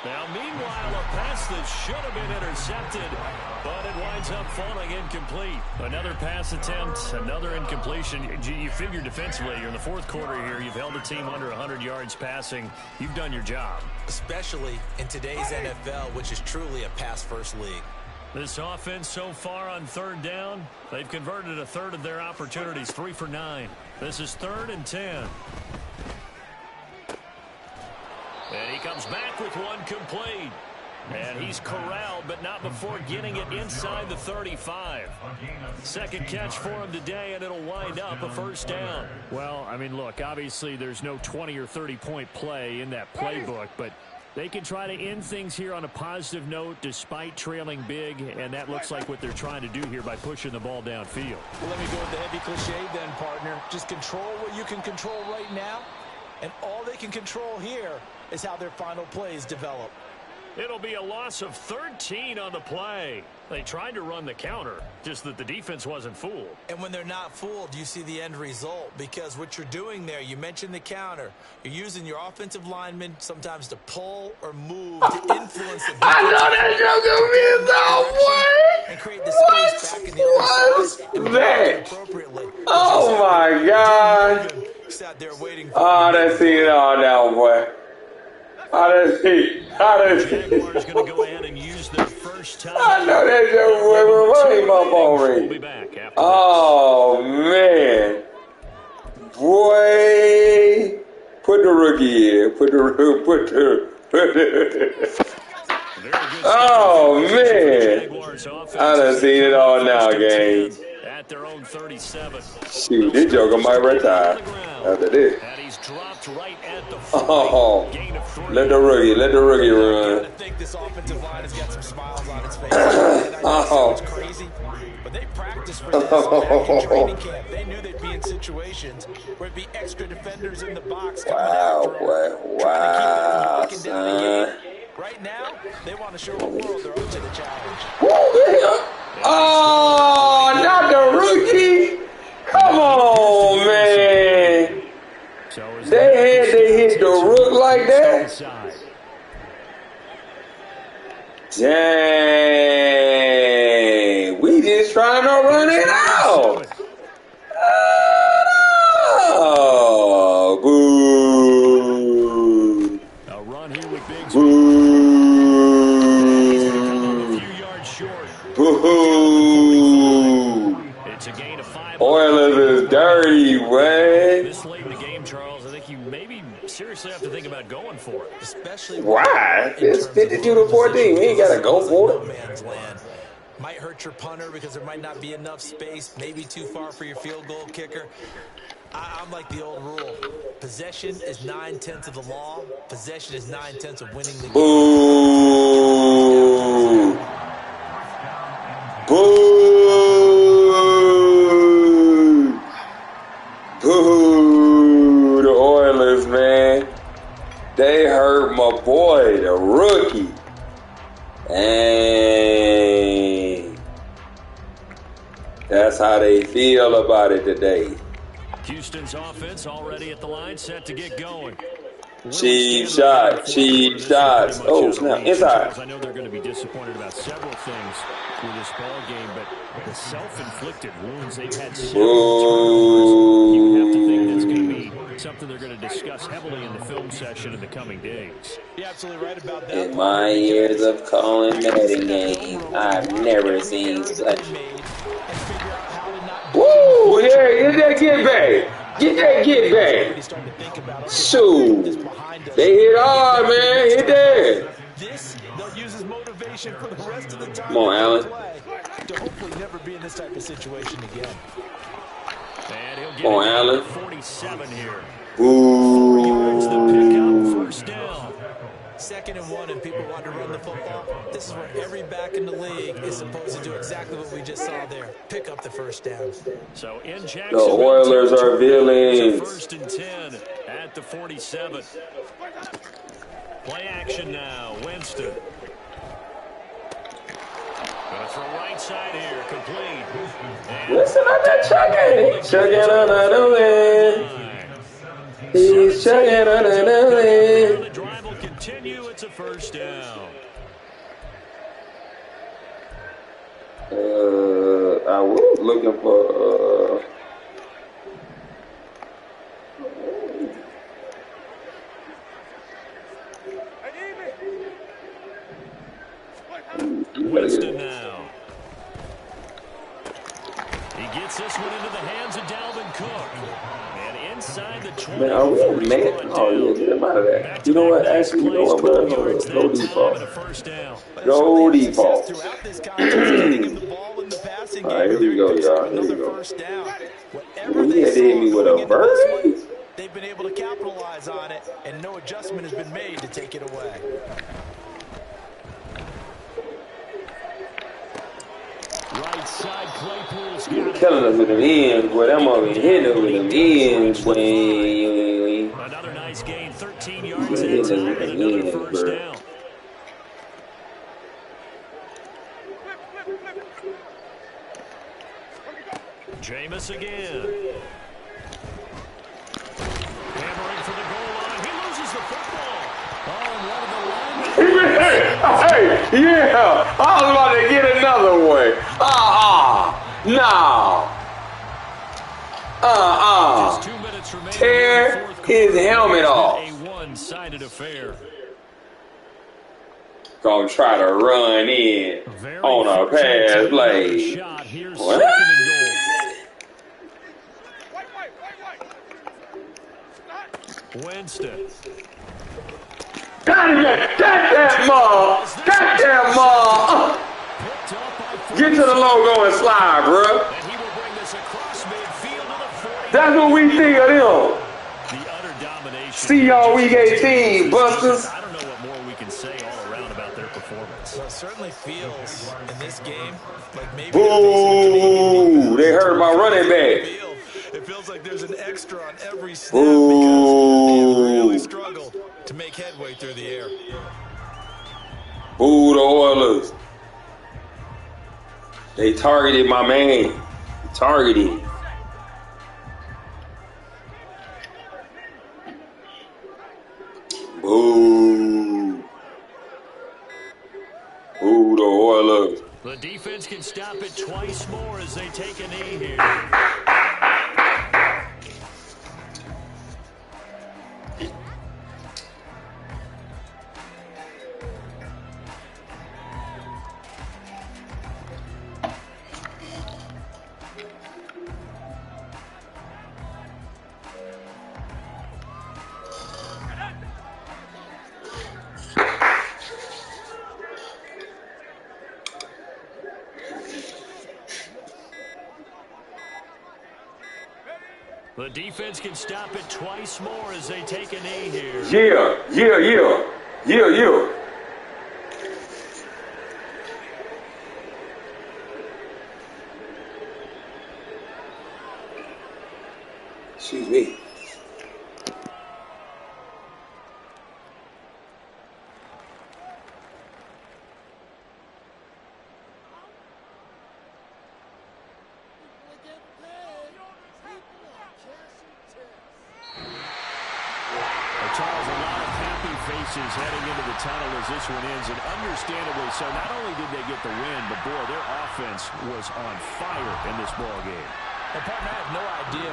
Now, meanwhile, a pass that should have been intercepted, but it winds up falling incomplete. Another pass attempt, another incompletion. You figure defensively, you're in the fourth quarter here. You've held a team under 100 yards passing. You've done your job. Especially in today's NFL, which is truly a pass-first league. This offense so far on third down, they've converted a third of their opportunities, 3 for 9. This is 3rd and 10. And he comes back with one complete. And he's corralled, but not before getting it inside the 35. Second catch for him today, and it'll wind up a first down. Well, I mean, look, obviously there's no 20 or 30-point play in that playbook, but they can try to end things here on a positive note despite trailing big, and that looks like what they're trying to do here by pushing the ball downfield. Well, let me go with the heavy cliche then, partner. Just control what you can control right now, and all they can control here is how their final plays develop. It'll be a loss of 13 on the play. They tried to run the counter, just that the defense wasn't fooled. And when they're not fooled, you see the end result. Because what you're doing there, you mentioned the counter. You're using your offensive linemen sometimes to pull or move to influence the I know that joke is that way. and create the space back in the other side and that? appropriately. Oh my God. Sat there waiting for Oh, that's it all now, boy. Oh, that's it. Oh, that's Jaguars going to go ahead and use their first time. I know that joke, boy. Why ain't my phone We'll ring? be back after Oh, man. Boy. Put the rookie in. Oh, man. I done seen it all now, gang. At their own 37. Shoot, this joker might retire after this. And he's dropped right at the Oh, gain of 3. let the rookie run. I think this offensive line has got some smiles on its face. And I know it sounds crazy, but they practiced for this back in training camp. They knew they'd be in situations where it'd be extra defenders in the box coming Wow, after them, boy. trying to keep them from Wow, locking down the son. game. Right now, they want to show the world they're up to the challenge. Oh, not the rookie. Come on, man. They had to hit the rook like that. Dang. We just trying to run it out. Oh, boo. A run here with Biggs. Boo. Boo. It's a gain of 5. Oilers is dirty, man. This late in the game, Charles, I think you maybe seriously have to think about going for it. Especially Why? It's 52-14. We ain't got to go for it. man's land. Might hurt your punter because there might not be enough space, maybe too far for your field goal kicker. I'm like the old rule. Possession is 9/10 of the law. Possession is 9/10 of winning the game. Boo. Boo. Boo. The Oilers, man. They hurt my boy, the rookie. And that's how they feel about it today. Houston's offense already at the line, set to get going. Cheap shot, cheap shots. Oh, snap. Inside. I know they're going to be disappointed about several things with this ball game, but the self-inflicted wounds, they've had several turnovers. You have to think that's going to be something they're going to discuss heavily in the film session in the coming days. You're absolutely right about that. In my years of calling Madden games, I've never seen such. Woo! Yeah, get that get back. Get that get back. Shoot. They hit hard, man. Hit that. This, they'll use as motivation for the rest of the time. Come on, Allen. To hopefully never be in this type of situation again. And he'll get Come on, Allen. 47 here. Ooh. The pickup, first down. 2nd and 1, and people want to run the football. This is where every back in the league is supposed to do exactly what we just saw there. Pick up the first down. So in The Oilers are villains. 1st and 10 at the 47. Play action now. Winston. Going to throw right side here. Complete. Listen at that chugging. Chugging on the way. He's chugging on the way. The drive will continue. It's a first down. I was looking for Winston now. He gets this one into the hands of Dalvin Cook. And inside the 20. man, are we in man? Oh yeah, get him out of that. You know what? Actually, you know what, bro? Go default. Go default. Throughout this contest, getting him the ball in the passing game. All right, here we go, y'all. Here we go. First down. Whatever He they had to hit me with a birdie. they've been able to capitalize on it, and no adjustment has been made to take it away. Right side, Claypool's You got were killing us with them ends, boy. That mother hitting us with them ends, boy. Another nice gain, 13 yards Yeah, that time, yeah, and another yeah, first bro. down. Jameis again. Hammering for the goal line. He loses the football. Oh, and one of the linemen. Hey, yeah. I was about to get another one. No. Just 2 minutes remaining. Tear his helmet off. A one-sided affair. Gonna try to run in on a pass play. Shot. Here's What? 2nd and goal. Winston. Got that mom. Got that mom. Get to the logo and slide, bro. And he will bring this across midfield to the 40. That's what we think of them. The utter domination. See y'all week 18, busters. I don't know what more we can say all around about their performance. Well, it certainly feels in this game like maybe Ooh, they hurt my running back. it feels like there's an extra on every snap because they really struggle to make headway through the air. Ooh, the Oilers. They targeted my man. Targeted. Ooh. Ooh, the Oilers. The defense can stop it twice more as they take a knee here. The defense can stop it twice more as they take a knee here. Yeah. Excuse me. Charles, a lot of happy faces heading into the tunnel as this one ends, and understandably so. Not only did they get the win, but boy, their offense was on fire in this ball game. And partner, I have no idea